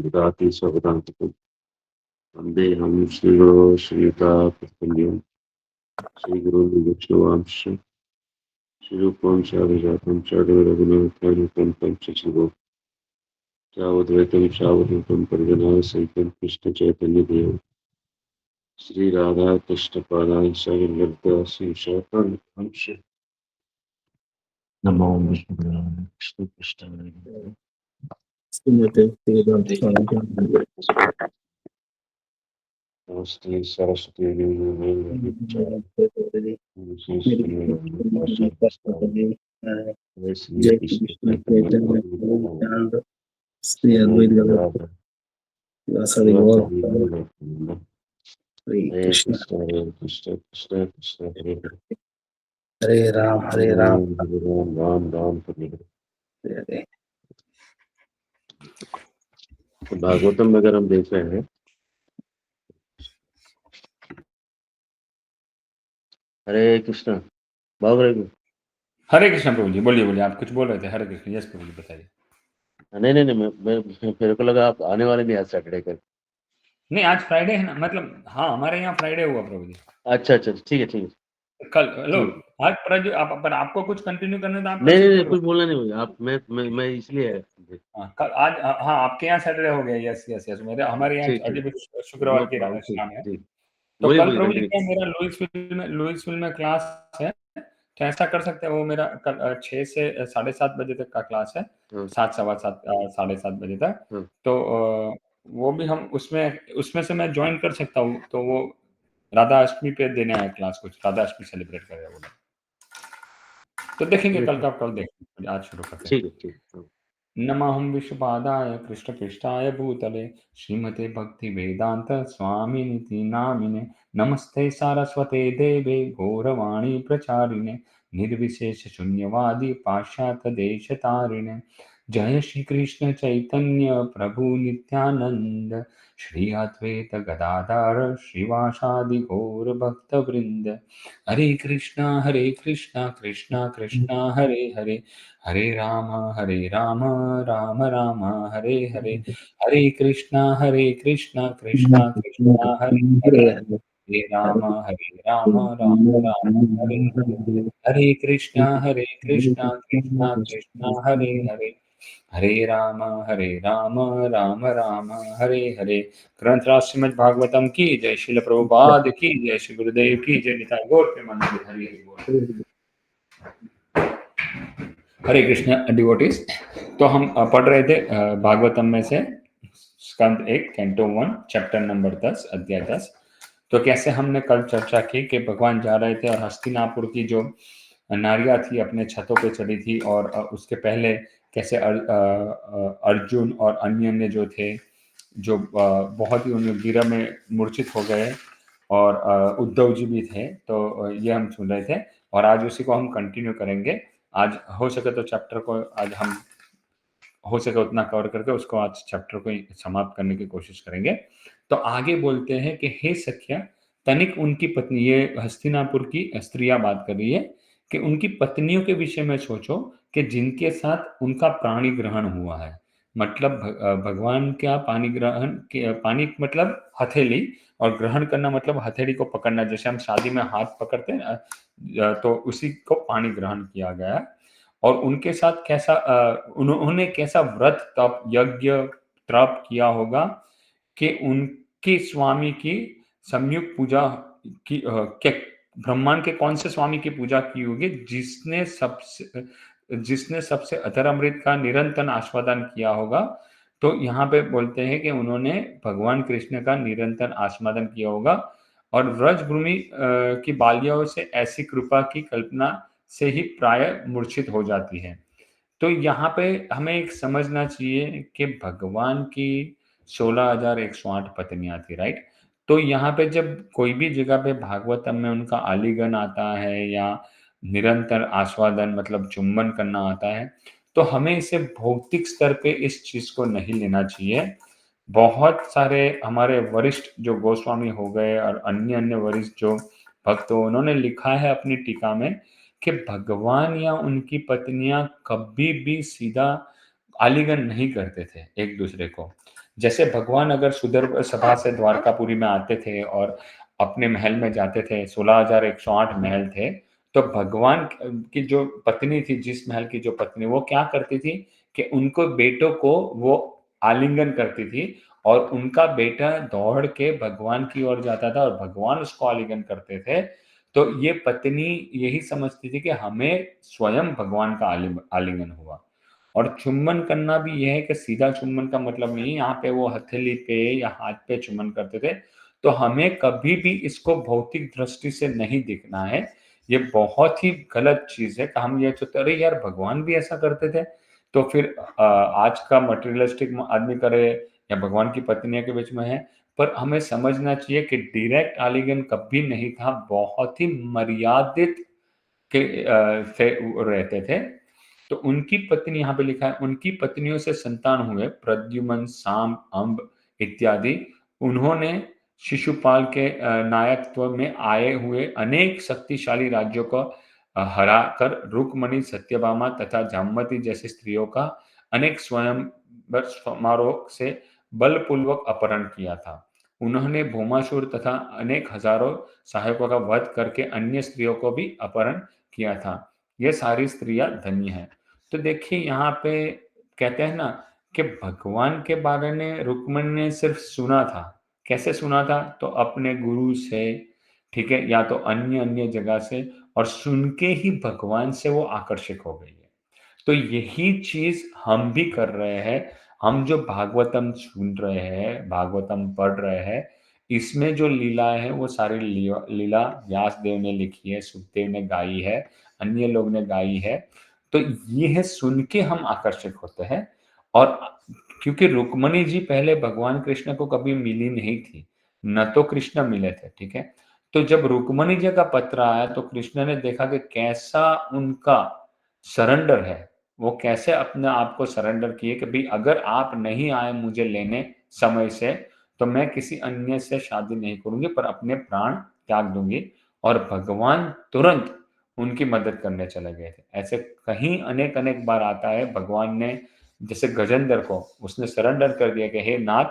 ददाति स्वपदान्तिकम् वन्देऽहं श्रीगुरो श्रीयुतापत्तल्यं श्रीगुरुं वैष्णवांश्च श्रीरूपं साग्रजातं रघुनाथानुतं तं शिवो सावधूतं सावधूतं परिजनाः सहितं कृष्णचैतन्यदेवं श्रीराधाकृष्णपादाय सागरवर्गदासीशाखान्वितांश्च नमो विष्णुपदाय कृष्णपृष्ठाय श्रीमते वेदांत स्वामी नमस्ते सरस्वती देवी जय कृष्ण चैतन्य नित्यानंद श्री अद्वैत गदाधर श्रीवासादि गौर हरे कृष्ण कृष्ण कृष्ण कृष्ण हरे हरे राम हरे राम राम राम हरे हरे। हरे तो भागवतम में अगर हम देख रहे हैं, हरे कृष्ण भाग रहे हरे कृष्ण प्रभु जी, बोलिए बोलिए, आप कुछ बोल रहे थे। हरे कृष्ण, यस प्रभु जी, बताइए। नहीं मेरे को लगा आप आने वाले नहीं आज सैटरडे कर। नहीं, आज फ्राइडे है ना, मतलब हाँ, हमारे यहाँ फ्राइडे हुआ प्रभु जी। अच्छा ठीक है कल लो आज प्रभु आप, पर आपको कुछ कंटिन्यू करना था आप नहीं कुछ बोलना नहीं होगा आप। मैं इसलिए कल आज हाँ, आपके यहाँ सैटरडे हो गया। यस यस यस, मेरे हमारे यहाँ अभी शुक्रवार की शाम है। तो कल प्रभु जी क्या मेरा लुइसविल में क्लास है, तो ऐसा कर सकते हैं, वो मेरा कल 6 से 7:30 बजे तक का क्लास है, 7 सवा 7 7:30 बजे तक। तो वो भी हम उसमें से मैं ज्वाइन कर सकता हूँ। तो वो राधा अष्टमी पे देने आए क्लास, कुछ राधा अष्टमी सेलिब्रेट कर रहे हैं वो लोग। तो देखेंगे कल का, कल देखेंगे, आज शुरू करते हैं। ठीक नमः विश्वपादाय कृष्णपृष्ठाय भूतले श्रीमते भक्ति वेदांत स्वामिनिति नामिने नमस्ते सारस्वते देवे गौरवाणी प्रचारिणे निर्विशेष शून्यवादी पाश्चात्य देश तारिणे जय श्री कृष्ण चैतन्य प्रभु नित्यानंद श्री अद्वैत गदाधर श्रीवासादि गौर भक्त वृंद हरे कृष्णा कृष्णा कृष्णा हरे हरे हरे राम राम राम हरे हरे हरे कृष्णा कृष्णा कृष्णा हरे हरे हरे राम राम राम हरे हरे हरे कृष्णा कृष्णा कृष्णा हरे हरे हरे राम राम राम हरे हरे। ग्रंथराज श्रीमद् भागवतम की जय, श्रील प्रभुपाद की जय, श्री गुरुदेव की जय, निताई गौर प्रेमानंद हरि हरि बोल। हरे कृष्ण डिवोटीज। तो हम पढ़ रहे थे भागवतम में से स्कंद 1 कैंटो 1 चैप्टर नंबर 10 अध्याय 10। तो कैसे हमने कल चर्चा की कि भगवान जा रहे थे और हस्तिनापुर की जो नारियां थी अपने छतों पे चढ़ी थी, और उसके पहले कैसे अर्जुन और अन्य जो थे, जो बहुत ही उन्हें वीर में मूर्छित हो गए, और उद्धव जी भी थे। तो ये हम सुन रहे थे, और आज उसी को हम कंटिन्यू करेंगे। आज हो सके तो चैप्टर को आज हम हो सके उतना कवर करके उसको आज चैप्टर को समाप्त करने की कोशिश करेंगे। तो आगे बोलते हैं कि हे सख्या, तनिक उनकी पत्नी, ये हस्तिनापुर की स्त्रियां बात कर रही है, कि उनकी पत्नियों के विषय में सोचो कि जिनके साथ उनका प्राणी ग्रहण हुआ है। मतलब भगवान क्या पानी ग्रहण, पानी मतलब हथेली, और ग्रहण करना मतलब हथेली को पकड़ना, जैसे हम शादी में हाथ पकड़ते हैं, तो उसी को पानी ग्रहण किया गया। और उनके साथ कैसा उन्होंने कैसा व्रत तप यज्ञ तप किया होगा कि उनके स्वामी की संयुक्त पूजा की, के ब्रह्मांड के कौन से स्वामी की पूजा की होगी जिसने सबसे अधरामृत का निरंतर आस्वादन किया होगा। तो यहाँ पे बोलते हैं कि उन्होंने भगवान कृष्ण का निरंतर आस्वादन किया होगा, और व्रजभूमि की बालियाओं से ऐसी कृपा की कल्पना से ही प्राय मूर्छित हो जाती है। तो यहाँ पे हमें एक समझना चाहिए कि भगवान की 16,108 पत्नियां थी, राइट। तो यहाँ पे जब कोई भी जगह पे भागवतम में उनका आलिंगन आता है या निरंतर आस्वादन मतलब चुंबन करना आता है, तो हमें इसे भौतिक स्तर पे इस चीज को नहीं लेना चाहिए। बहुत सारे हमारे वरिष्ठ जो गोस्वामी हो गए और अन्य अन्य वरिष्ठ जो भक्त हो, उन्होंने लिखा है अपनी टीका में कि भगवान या उनकी पत्नियां कभी भी सीधा आलिंगन नहीं करते थे एक दूसरे को। जैसे भगवान अगर सुदर्भ सभा से द्वारकापुरी में आते थे और अपने महल में जाते थे, 16,108 महल थे, तो भगवान की जो पत्नी थी, जिस महल की जो पत्नी, वो क्या करती थी कि उनको बेटों को वो आलिंगन करती थी और उनका बेटा दौड़ के भगवान की ओर जाता था और भगवान उसको आलिंगन करते थे। तो ये पत्नी यही समझती थी कि हमें स्वयं भगवान का आलिंगन हुआ। और चुम्बन करना भी यह है कि सीधा चुम्बन का मतलब नहीं, यहाँ पे वो हथेली पे या हाथ पे चुम्बन करते थे। तो हमें कभी भी इसको भौतिक दृष्टि से नहीं देखना है। ये बहुत ही गलत चीज है कि हम ये सोचते अरे यार भगवान भी ऐसा करते थे, तो फिर आज का मटेरियलिस्टिक आदमी करे या भगवान की पत्नियों के बीच में है। पर हमें समझना चाहिए कि डायरेक्ट आलिंगन कभी नहीं था, बहुत ही मर्यादित के से रहते थे। तो उनकी पत्नी, यहाँ पे लिखा है, उनकी पत्नियों से संतान हुए प्रद्युम्न, साम, अम्ब इत्यादि। उन्होंने शिशुपाल के नायकत्व में आए हुए अनेक शक्तिशाली राज्यों को हराकर रुक्मणी, सत्यभामा तथा जामवती जैसी स्त्रियों का अनेक स्वयंवर समारोह से बलपूर्वक अपहरण किया था। उन्होंने भौमासुर तथा अनेक हजारों सहायकों का वध करके अन्य स्त्रियों को भी अपहरण किया था। ये सारी स्त्रियां धन्य हैं। तो देखिए यहाँ पे कहते हैं ना कि भगवान के बारे में रुक्मणी ने सिर्फ सुना था। कैसे सुना था? तो अपने गुरु से, ठीक है, या तो अन्य अन्य जगह से, और सुन के ही भगवान से वो आकर्षित हो गई है। तो यही चीज हम भी कर रहे हैं। हम जो भागवतम सुन रहे हैं, भागवतम पढ़ रहे हैं, इसमें जो लीला है वो सारी लीला व्यास देव ने लिखी है, सुखदेव ने गाई है, अन्य लोग ने गाई है। तो ये है, सुन के हम आकर्षित होते हैं। और क्योंकि रुक्मणी जी पहले भगवान कृष्ण को कभी मिली नहीं थी, न तो कृष्ण मिले थे, ठीक है। तो जब रुक्मणी जी का पत्र आया तो कृष्ण ने देखा कि कैसा उनका सरेंडर है, वो कैसे अपने आप को सरेंडर किए कि भाई अगर आप नहीं आए मुझे लेने समय से, तो मैं किसी अन्य से शादी नहीं करूंगी, पर अपने प्राण त्याग दूंगी। और भगवान तुरंत उनकी मदद करने चले गए थे। ऐसे कहीं अनेक अनेक बार आता है, भगवान ने जैसे गजेंद्र को उसने सरेंडर कर दिया कि हे नाथ,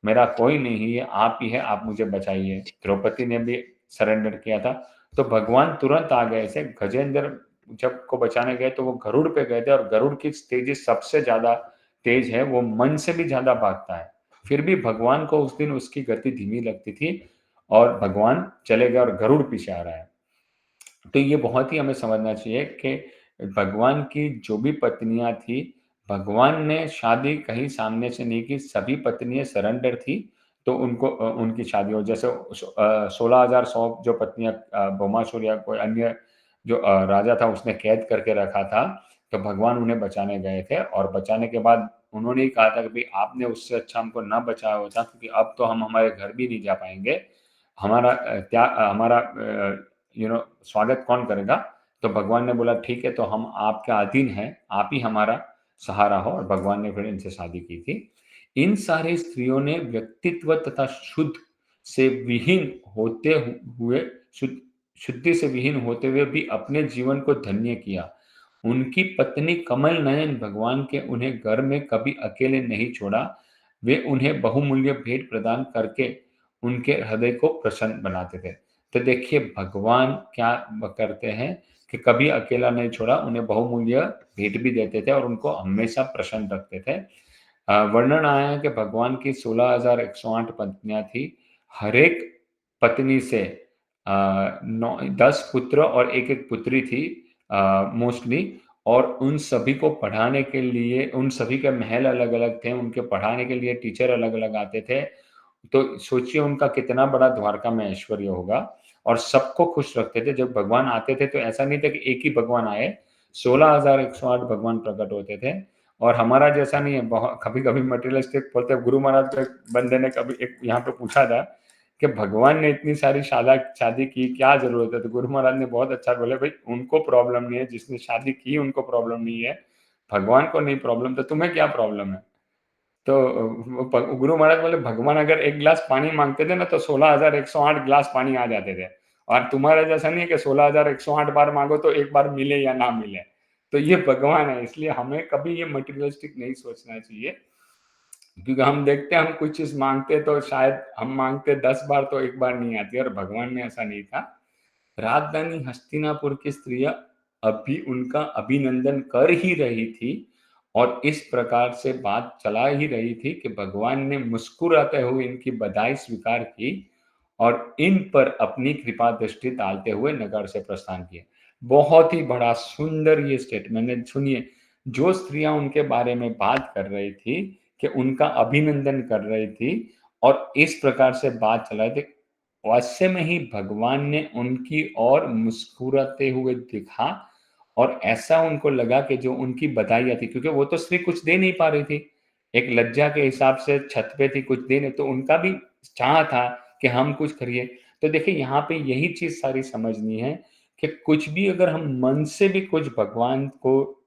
मेरा कोई नहीं है, आप ही है, आप मुझे बचाइए। द्रौपदी ने भी सरेंडर किया था। तो भगवान तुरंत आ गए थे। गजेंद्र जब को बचाने गए तो वो गरुड़ पे गए थे, और गरुड़ की तेजी सबसे ज्यादा तेज है, वो मन से भी ज्यादा भागता है। फिर भी भगवान को उस दिन उसकी गति धीमी लगती थी और भगवान चले गए और गरुड़ पीछे आ रहा है। तो ये बहुत ही हमें समझना चाहिए कि भगवान की जो भी पत्नियां थी, भगवान ने शादी कहीं सामने से नहीं की, सभी पत्नियां सरेंडर थी। तो उनको उनकी शादी हो, जैसे 16,100 जो पत्नियां भौमासुर या कोई अन्य जो राजा था उसने कैद करके रखा था, तो भगवान उन्हें बचाने गए थे। और बचाने के बाद उन्होंने ही कहा था कि भाई आपने उससे अच्छा हमको ना बचाया होता, क्योंकि अब तो हम हमारे घर भी नहीं जा पाएंगे, हमारा हमारा स्वागत कौन करेगा? तो भगवान ने बोला ठीक है, तो हम आपके अधीन हैं, आप ही हमारा सहारा हो। और भगवान ने फिर इनसे शादी की थी। इन सारी स्त्रियों ने व्यक्तित्व तथा शुद्ध से विहीन होते हुए शुद्ध शुद्धि से विहीन होते हुए भी अपने जीवन को धन्य किया। उनकी पत्नी कमल नयन भगवान के उन्हें घर में कभी अकेले नहीं छोड़ा। वे उन्हें बहुमूल्य भेंट प्रदान करके उनके हृदय को प्रसन्न बनाते थे। तो देखिए भगवान क्या करते हैं कि कभी अकेला नहीं छोड़ा, उन्हें बहुमूल्य भेंट भी देते थे और उनको हमेशा प्रसन्न रखते थे। वर्णन आया है कि भगवान की 16,108 पत्नियां थी। हर एक पत्नी से 10 पुत्र और एक एक पुत्री थी मोस्टली। और उन सभी को पढ़ाने के लिए, उन सभी के महल अलग अलग थे, उनके पढ़ाने के लिए टीचर अलग अलग आते थे। तो सोचिए उनका कितना बड़ा द्वारका में ऐश्वर्य होगा। और सबको खुश रखते थे। जब भगवान आते थे तो ऐसा नहीं था कि एक ही भगवान आए, 16,108 भगवान प्रकट होते थे। और हमारा जैसा नहीं है, बहुत कभी कभी मटेरियलिस्टिक बोलते। गुरु महाराज के बंदे ने कभी एक यहाँ पे पूछा था कि भगवान ने इतनी सारी शादी की, क्या जरूरत है? तो गुरु महाराज ने बहुत अच्छा बोले, भाई उनको प्रॉब्लम नहीं है, जिसने शादी की उनको प्रॉब्लम नहीं है, भगवान को नहीं प्रॉब्लम, तो तुम्हें क्या प्रॉब्लम है? तो गुरु महाराज बोले भगवान अगर एक गिलास पानी मांगते थे ना तो 16,108 गिलास पानी आ जाते थे। और तुम्हारा जैसा नहीं है कि 16,108 बार मांगो तो एक बार मिले या ना मिले। तो ये भगवान है, इसलिए हमें कभी ये मटेरियलिस्टिक नहीं सोचना चाहिए, क्योंकि हम देखते हैं हम कुछ चीज मांगते तो शायद हम मांगते 10 बार तो एक बार नहीं आती, और भगवान में ऐसा नहीं था। राजधानी हस्तिनापुर की स्त्रियां अभी उनका अभिनंदन कर ही रही थी और इस प्रकार से बात चला ही रही थी कि भगवान ने मुस्कुराते हुए इनकी बधाई स्वीकार की और इन पर अपनी कृपा दृष्टि डालते हुए नगर से प्रस्थान किया। बहुत ही बड़ा सुंदर ये स्टेटमेंट है। सुनिए, जो स्त्रियां उनके बारे में बात कर रही थी कि उनका अभिनंदन कर रही थी और इस प्रकार से बात चला रही थी, वैसे में ही भगवान ने उनकी ओर मुस्कुराते हुए दिखा और ऐसा उनको लगा कि जो उनकी बधाइयाँ थी, क्योंकि वो तो स्त्री कुछ दे नहीं पा रही थी, एक लज्जा के हिसाब से छत पे थी, कुछ दे नहीं, तो उनका भी चाह था कि हम कुछ करिए। तो देखिए यहाँ पे यही चीज़ सारी समझनी है कि कुछ भी अगर हम मन से भी कुछ भगवान को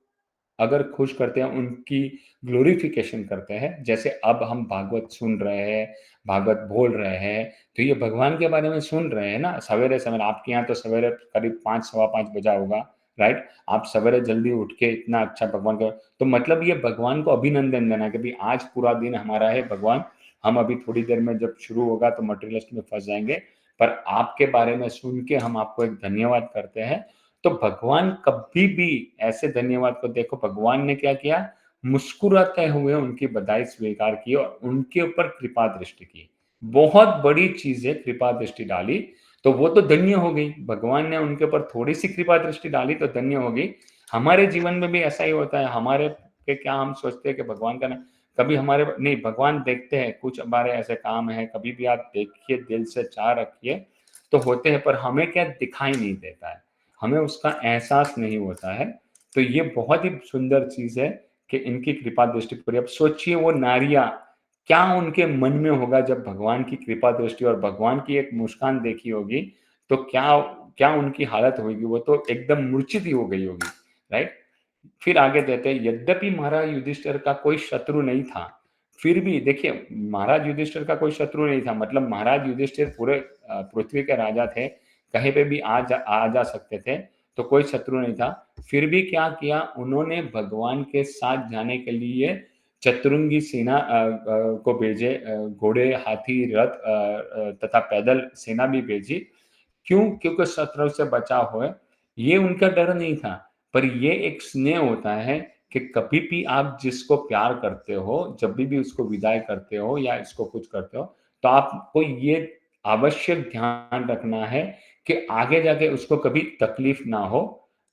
अगर खुश करते हैं, उनकी ग्लोरिफिकेशन करते हैं, जैसे अब हम भागवत सुन रहे हैं, भागवत बोल रहे हैं, तो ये भगवान के बारे में सुन रहे हैं ना, सवेरे-सवेरे आपके यहाँ तो सवेरे करीब 5 सवा 5 बजा होगा, राइट? आप सवेरे जल्दी उठ के इतना अच्छा भगवान का, तो मतलब ये भगवान को अभिनंदन देना है कि भई आज पूरा दिन हमारा है भगवान, हम अभी थोड़ी देर में जब शुरू होगा तो मटेरियलिस्ट में फँस जाएँगे, पर आपके बारे में सुन के हम आपको एक धन्यवाद करते हैं। तो भगवान कभी भी ऐसे धन्यवाद को देखो, भगवान ने क्या किया, मुस्कुराते हुए उनकी बधाई स्वीकार की और उनके ऊपर कृपा दृष्टि की। बहुत बड़ी चीज है, कृपा दृष्टि डाली तो वो तो धन्य हो गई, भगवान ने उनके ऊपर थोड़ी सी कृपा दृष्टि डाली तो धन्य हो गई। हमारे जीवन में भी ऐसा ही होता है, हमारे पे क्या हम सोचते हैं कि भगवान का ना, कभी हमारे नहीं, भगवान देखते हैं कुछ हमारे ऐसे काम है, कभी भी आप देखिए, दिल से चाह रखिए तो होते हैं, पर हमें क्या दिखाई नहीं देता है, हमें उसका एहसास नहीं होता है। तो ये बहुत ही सुंदर चीज है कि इनकी कृपा दृष्टि पूरी। अब सोचिए वो नारियां, क्या उनके मन में होगा जब भगवान की कृपा दृष्टि और भगवान की एक मुस्कान देखी होगी, तो क्या क्या उनकी हालत होगी, वो तो एकदम मूर्छित ही हो गई होगी, राइट? फिर आगे देते हैं, यद्यपि महाराज युधिष्ठिर का कोई शत्रु नहीं था, फिर भी देखिए महाराज युधिष्ठिर का कोई शत्रु नहीं था, मतलब महाराज युधिष्ठिर पूरे पृथ्वी के राजा थे, कहीं पे भी आ जा सकते थे, तो कोई शत्रु नहीं था। फिर भी क्या किया उन्होंने, भगवान के साथ जाने के लिए चतुरंगी सेना को भेजे, घोड़े, हाथी, रथ तथा पैदल सेना भी भेजी। क्यों? क्योंकि शत्रु से बचाव होए, ये उनका डर नहीं था। पर ये एक स्नेह होता है कि कभी भी आप जिसको प्यार करते हो, जब भी उसको विदाई करते हो या इसको कुछ करते हो, तो आपको ये आवश्यक ध्यान रखना है कि आगे जाके उसको कभी तकलीफ ना हो,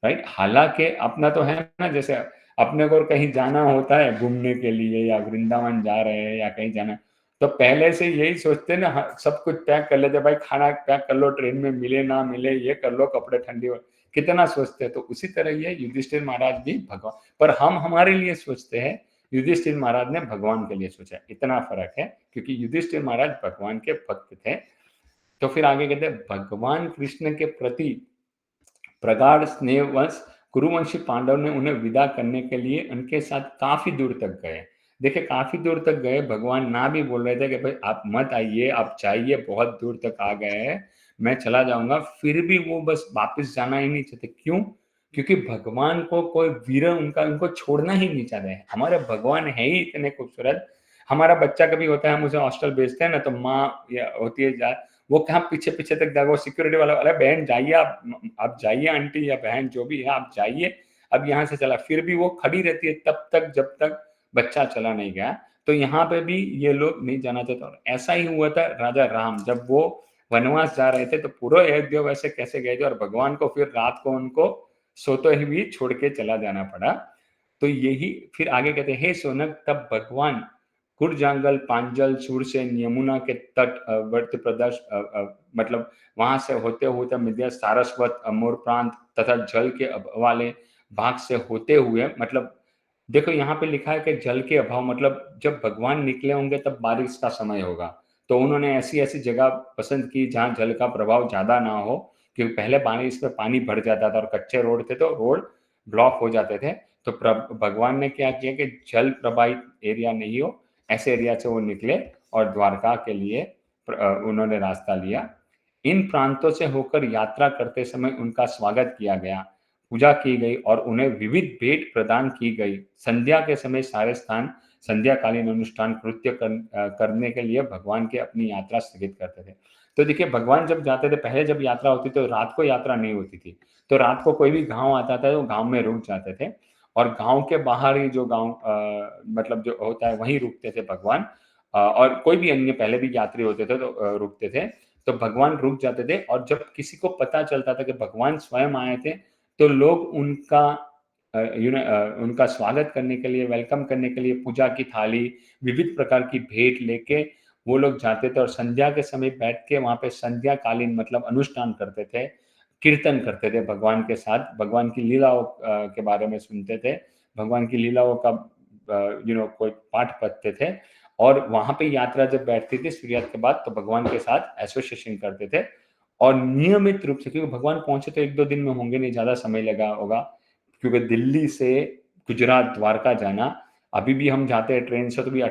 राइट? हालाँकि अपना तो है ना, जैसे अपने को कहीं जाना होता है घूमने के लिए या वृंदावन जा रहे हैं या कहीं जाना है, तो पहले से यही सोचते हैं ना, सब कुछ पैक कर लेते हैं, भाई खाना पैक कर लो, ट्रेन में मिले ना मिले, ये कर लो, कपड़े ठंडी हो, कितना सोचते हैं। तो उसी तरह ये युधिष्ठिर महाराज भी भगवान, पर हम हमारे लिए सोचते हैं, युधिष्ठिर महाराज ने भगवान के लिए सोचा, इतना फर्क है, क्योंकि युधिष्ठिर महाराज भगवान के भक्त थे। तो फिर आगे कहते हैं, भगवान कृष्ण के प्रति प्रगाढ़ स्नेहवश कुरुवंशी पांडव ने उन्हें विदा करने के लिए उनके साथ काफी दूर तक गए। देखिए काफी दूर तक गए, भगवान ना भी बोल रहे थे कि भाई आप मत आइए, आप जाइए, बहुत दूर तक आ गए हैं, मैं चला जाऊंगा, फिर भी वो बस वापस जाना ही नहीं चाहते। क्यों? क्योंकि भगवान को कोई वीर उनका उनको छोड़ना ही नहीं चाहते हैं। हमारे भगवान है ही इतने खूबसूरत। हमारा बच्चा कभी होता है, हम उसे हॉस्टल भेजते हैं ना, तो माँ या होती है वो कहाँ पीछे पीछे तक जाएगा, वो सिक्योरिटी वाला, अरे बहन जाइए, आप जाइए, आंटी या बहन जो भी है आप जाइए, अब यहाँ से चला, फिर भी वो खड़ी रहती है तब तक जब तक बच्चा चला नहीं गया। तो यहाँ पे भी ये लोग नहीं जाना चाहते, और ऐसा ही हुआ था राजा राम, जब वो वनवास जा रहे थे तो पूरे अयोध्या वैसे कैसे गए थे, और भगवान को फिर रात को उनको सोते ही भी छोड़ के चला जाना पड़ा। तो यही फिर आगे कहते हैं, हे सोनक, तब भगवान कुरजांगल, पांजल, सूरसेन, यमुना के तट, वर्त प्रदेश, मतलब वहां से होते होते मध्य सारस्वत, मोर प्रांत तथा जल के वाले भाग से होते हुए, मतलब देखो यहाँ पे लिखा है कि जल के अभाव, मतलब जब भगवान निकले होंगे तब बारिश का समय होगा, तो उन्होंने ऐसी ऐसी जगह पसंद की जहाँ जल का प्रभाव ज्यादा ना हो, क्योंकि पहले बारिश में पानी भर जाता था और कच्चे रोड थे तो रोड ब्लॉक हो जाते थे। तो भगवान ने क्या किया कि जल प्रभावित एरिया नहीं हो, ऐसे एरिया से वो निकले और द्वारका के लिए उन्होंने रास्ता लिया। इन प्रांतों से होकर यात्रा करते समय उनका स्वागत किया गया, पूजा की गई और उन्हें विविध भेंट प्रदान की गई। संध्या के समय सारे स्थान संध्याकालीन अनुष्ठान कृत्य करने के लिए भगवान की अपनी यात्रा स्थगित करते थे। तो देखिए, भगवान जब जाते थे, पहले जब यात्रा होती तो रात को यात्रा नहीं होती थी, तो रात को कोई भी गांव आता था तो गांव में रुक जाते थे, और गांव के बाहर ही जो गांव मतलब जो होता है वहीं रुकते थे भगवान, और कोई भी अन्य पहले भी यात्री होते थे तो रुकते थे, तो भगवान रुक जाते थे। और जब किसी को पता चलता था कि भगवान स्वयं आए थे, तो लोग उनका उनका स्वागत करने के लिए, वेलकम करने के लिए पूजा की थाली, विविध प्रकार की भेंट लेके वो लोग जाते थे और संध्या के समय बैठ के वहां पे संध्याकालीन मतलब अनुष्ठान करते थे, कीर्तन करते थे भगवान के साथ, भगवान की लीलाओं के बारे में सुनते थे, भगवान की लीलाओं का कोई पाठ पढ़ते थे, और वहां पे यात्रा जब बैठती थी सूर्यास्त के बाद तो भगवान के साथ एसोसिएशन करते थे। और नियमित रूप से, क्योंकि भगवान पहुंचे तो 1-2 दिन में होंगे नहीं, ज्यादा समय लगा होगा, क्योंकि दिल्ली से गुजरात द्वारका जाना, अभी भी हम जाते हैं ट्रेन से तो भी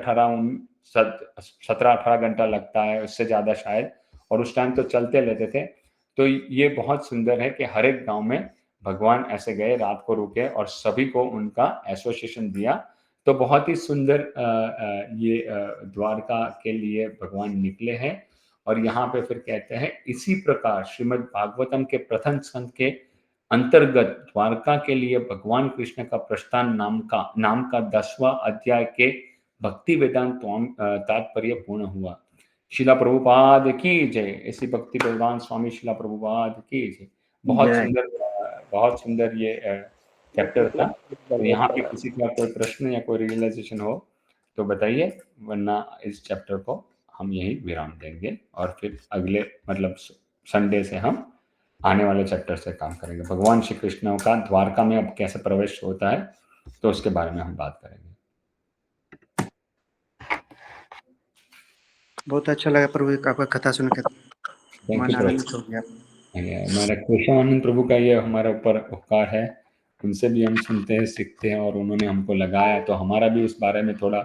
17-18 घंटा लगता है, उससे ज्यादा शायद, और उस टाइम तो चलते लेते थे। तो ये बहुत सुंदर है कि हर एक गांव में भगवान ऐसे गए, रात को रुके और सभी को उनका एसोसिएशन दिया। तो बहुत ही सुंदर ये द्वारका के लिए भगवान निकले हैं। और यहाँ पे फिर कहते हैं, इसी प्रकार श्रीमद् भागवतम के प्रथम स्कंद के अंतर्गत द्वारका के लिए भगवान कृष्ण का प्रस्थान नाम का 10वां अध्याय के भक्ति वेदांत तात्पर्य पूर्ण हुआ। शिला प्रभुपाद की जय। ऐसी भक्ति वेदांत स्वामी शिला प्रभुपाद की जय। बहुत सुंदर ये चैप्टर था। तो यहाँ पे किसी का कोई प्रश्न या कोई रियलाइजेशन हो तो बताइए, वरना इस चैप्टर को हम यही विराम देंगे और फिर अगले मतलब संडे से हम आने वाले चैप्टर से काम करेंगे। भगवान श्री कृष्ण का द्वारका में अब कैसे प्रवेश होता है तो उसके बारे में हम बात करेंगे। बहुत अच्छा लगा प्रभु आपका कथा सुनकर, मन आनंदित हो गया। हमारा केशवानंद प्रभु का ये हमारे ऊपर उपकार है, उनसे भी हम सुनते हैं, सीखते हैं, और उन्होंने हमको लगाया तो हमारा भी उस बारे में थोड़ा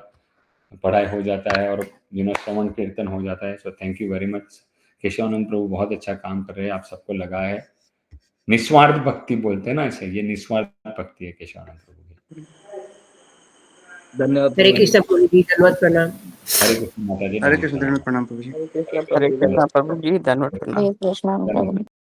पढ़ाई हो जाता है और श्रवण कीर्तन हो जाता है। So thank you very much. Keshavanand Prabhu बहुत अच्छा काम कर रहे हैं, आप सबको लगा है। निस्वार्थ भक्ति बोलते हैं ना इसे, ये निस्वार्थ भक्ति है केशवानंद प्रभु की। धन्यवाद। हरे कृष्ण प्रभु जी, धन्यवाद प्रणाम। हरे कृष्ण माता जी। हरे कृष्ण, धन्यवाद प्रणाम प्रभु जी। हरे कृष्ण प्रभु जी, धन्यवाद प्रणाम। हरे कृष्ण प्रभु।